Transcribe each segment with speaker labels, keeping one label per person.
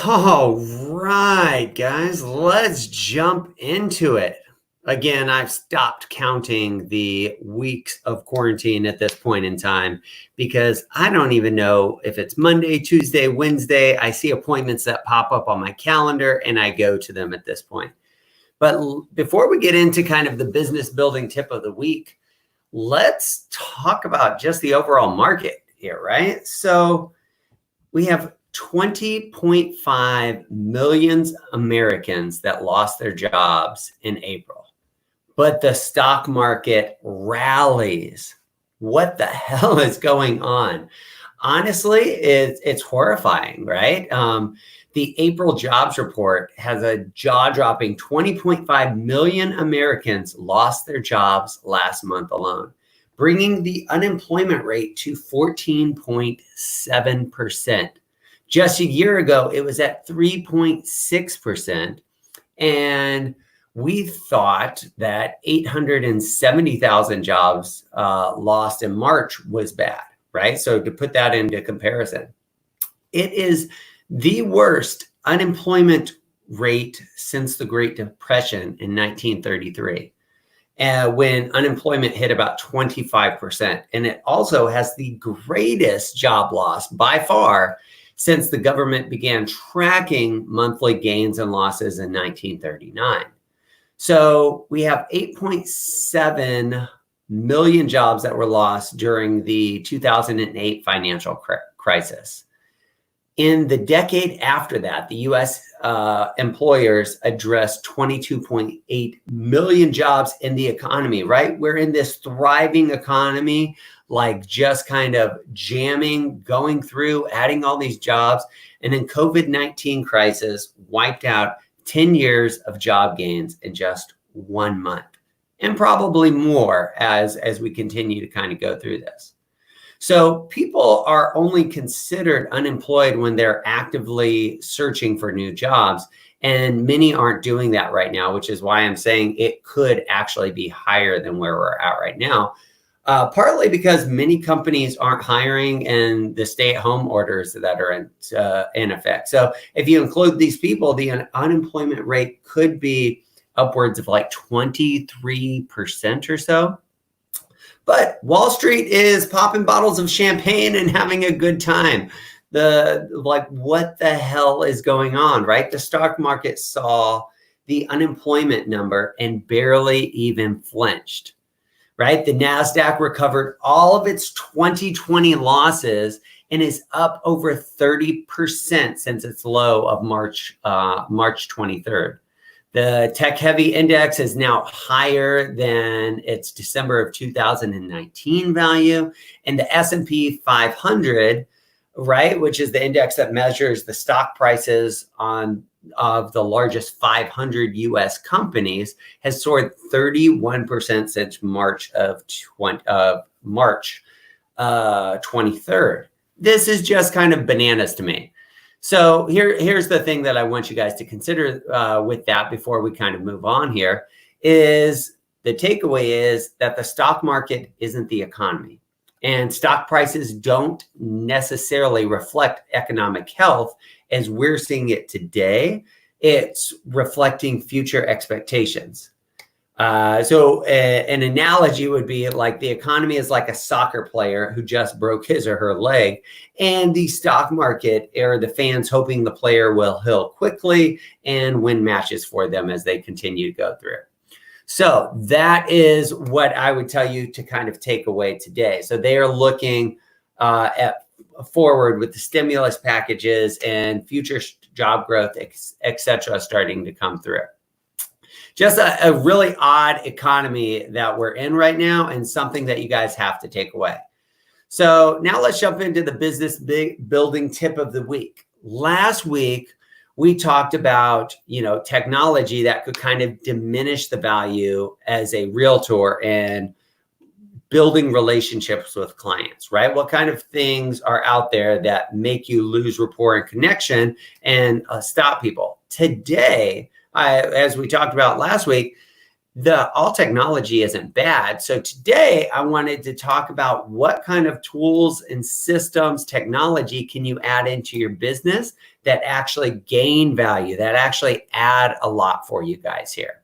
Speaker 1: All right, guys, let's jump into it. Again, I've stopped counting the weeks of quarantine at this point in time because I don't even know if it's Monday, Tuesday, Wednesday. I see appointments that pop up on my calendar and I go to them at this point. But before we get into kind of the business building tip of the week, let's talk about just the overall market here, right? So we have 20.5 million Americans that lost their jobs in April. But the stock market rallies. What the hell is going on? Honestly, it's horrifying, right? The April jobs report has a jaw-dropping 20.5 million Americans lost their jobs last month alone, bringing the unemployment rate to 14.7%. Just a year ago, it was at 3.6%. And we thought that 870,000 jobs lost in March was bad, right? So to put that into comparison, it is the worst unemployment rate since the Great Depression in 1933. When unemployment hit about 25%. And it also has the greatest job loss by far since the government began tracking monthly gains and losses in 1939. So we have 8.7 million jobs that were lost during the 2008 financial crisis. In the decade after that, the U.S. Employers addressed 22.8 million jobs in the economy, right? We're in this thriving economy, like just kind of jamming, going through, adding all these jobs. And then COVID-19 crisis wiped out 10 years of job gains in just 1 month, and probably more as we continue to kind of go through this. So people are only considered unemployed when they're actively searching for new jobs. And many aren't doing that right now, which is why I'm saying it could actually be higher than where we're at right now. Partly because many companies aren't hiring and the stay-at-home orders that are in effect. So if you include these people, the unemployment rate could be upwards of like 23% or so. But Wall Street is popping bottles of champagne and having a good time. What the hell is going on, right? The stock market saw the unemployment number and barely even flinched. Right? The NASDAQ recovered all of its 2020 losses and is up over 30% since its low of March 23rd. The tech-heavy index is now higher than its December of 2019 value. And the S&P 500, right, which is the index that measures the stock prices of the largest 500 U.S. companies, has soared 31% since March 23rd. This is just kind of bananas to me. So here's the thing that I want you guys to consider with that before we kind of move on here is the takeaway is that the stock market isn't the economy. And stock prices don't necessarily reflect economic health as we're seeing it today. It's reflecting future expectations. So an analogy would be like the economy is like a soccer player who just broke his or her leg, and the stock market are the fans hoping the player will heal quickly and win matches for them as they continue to go through. So that is what I would tell you to kind of take away today. So they are looking at forward with the stimulus packages and future job growth, et cetera, starting to come through. Just a really odd economy that we're in right now and something that you guys have to take away. So now let's jump into the business building tip of the week. Last week, we talked about, technology that could kind of diminish the value as a realtor and building relationships with clients, right? What kind of things are out there that make you lose rapport and connection and stop people? Today, as we talked about last week, all technology isn't bad. So today I wanted to talk about what kind of tools and systems, technology can you add into your business that actually gain value, that actually add a lot for you guys here.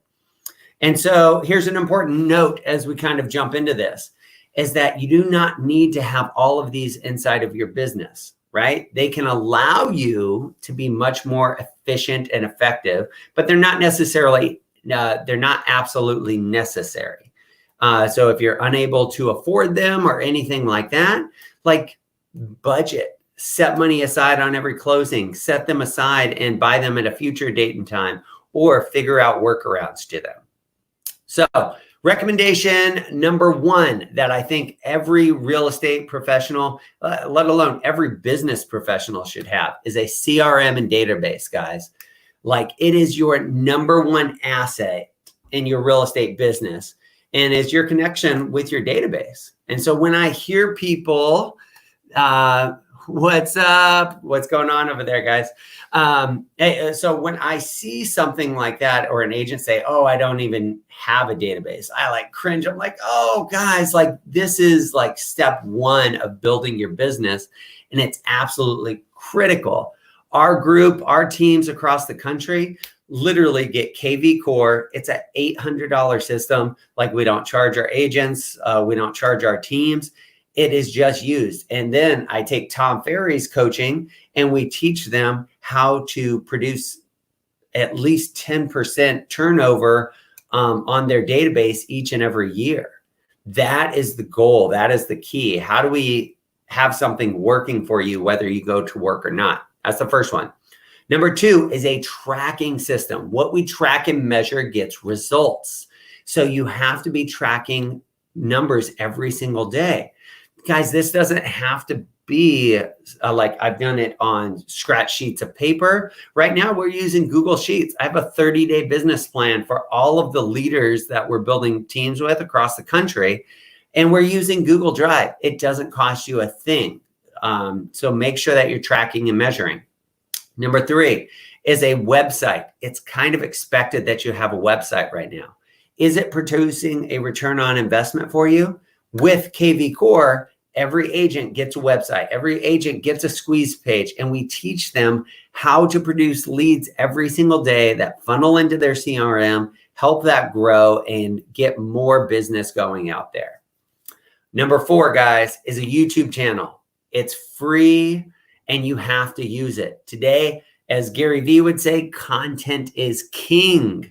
Speaker 1: And so here's an important note as we kind of jump into this, is that you do not need to have all of these inside of your business, right? They can allow you to be much more efficient and effective, but they're not necessarily they're not absolutely necessary. So if you're unable to afford them or anything like that, like budget, set money aside on every closing, set them aside and buy them at a future date and time, or figure out workarounds to them. So recommendation number one that I think every real estate professional, let alone every business professional should have, is a CRM and database, guys. Like, it is your number one asset in your real estate business, and is your connection with your database. And so when I hear people, what's up? What's going on over there, guys? So when I see something like that, or an agent say, oh, I don't even have a database, I like cringe. I'm like, oh, guys, like, this is like step one of building your business, and it's absolutely critical. Our group, our teams across the country literally get KV Core. It's an $800 system. Like, we don't charge our agents. We don't charge our teams. It is just used. And then I take Tom Ferry's coaching, and we teach them how to produce at least 10% turnover on their database each and every year. That is the goal. That is the key. How do we have something working for you, whether you go to work or not? That's the first one. Number two is a tracking system. What we track and measure gets results. So you have to be tracking numbers every single day. Guys, this doesn't have to be like I've done it on scratch sheets of paper. Right now, we're using Google Sheets. I have a 30-day business plan for all of the leaders that we're building teams with across the country, and we're using Google Drive. It doesn't cost you a thing. So make sure that you're tracking and measuring. Number three is a website. It's kind of expected that you have a website right now. Is it producing a return on investment for you? With KV Core, every agent gets a website. Every agent gets a squeeze page, and we teach them how to produce leads every single day that funnel into their CRM, help that grow, and get more business going out there. Number four, guys, is a YouTube channel. It's free, and you have to use it. Today, as Gary Vee would say, content is king,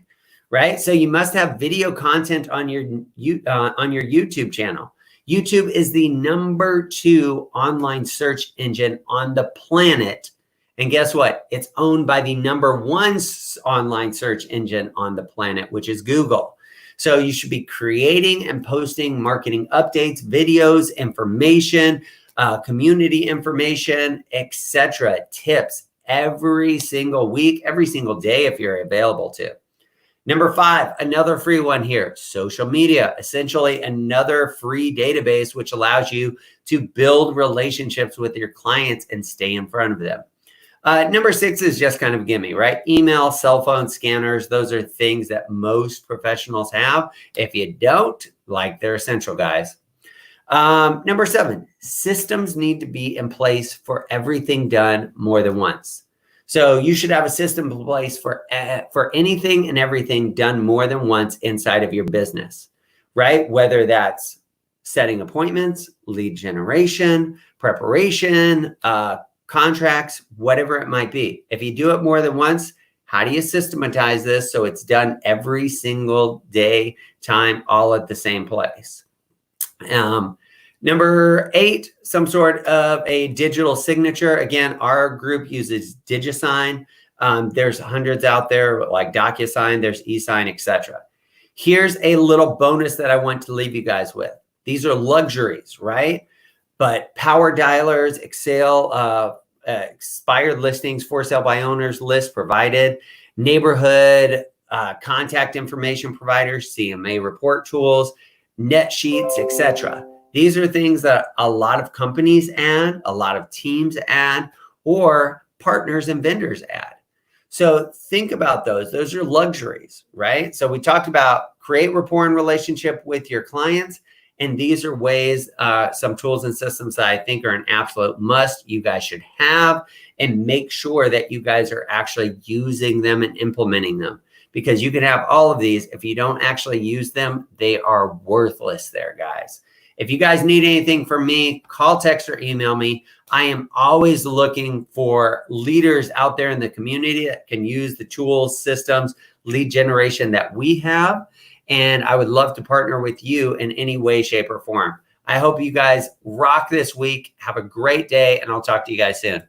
Speaker 1: right? So you must have video content on your YouTube channel. YouTube is the number 2 online search engine on the planet. And guess what? It's owned by the number 1 online search engine on the planet, which is Google. So you should be creating and posting marketing updates, videos, information, community information, etc., tips every single week, every single day if you're available to. Number 5, another free one here, social media, essentially another free database which allows you to build relationships with your clients and stay in front of them. Number 6 is just kind of a gimme, right? Email, cell phone, scanners, those are things that most professionals have. If you don't, like, they're essential, guys. Number 7, systems need to be in place for everything done more than once. So you should have a system in place for anything and everything done more than once inside of your business, right? Whether that's setting appointments, lead generation, preparation, contracts, whatever it might be. If you do it more than once, how do you systematize this so it's done every single day, time, all at the same place? Number 8, some sort of a digital signature. Again, our group uses DigiSign. There's hundreds out there like DocuSign, there's eSign, etc. Here's a little bonus that I want to leave you guys with. These are luxuries, right? But power dialers, Excel, expired listings, for sale by owners list provided, neighborhood contact information providers, CMA report tools, net sheets, etc. These are things that a lot of companies add, a lot of teams add, or partners and vendors add. So think about those. Those are luxuries, right? So we talked about create rapport and relationship with your clients. And these are ways, some tools and systems that I think are an absolute must you guys should have, and make sure that you guys are actually using them and implementing them. Because you can have all of these. If you don't actually use them, they are worthless there, guys. If you guys need anything from me, call, text, or email me. I am always looking for leaders out there in the community that can use the tools, systems, lead generation that we have. And I would love to partner with you in any way, shape, or form. I hope you guys rock this week. Have a great day, and I'll talk to you guys soon.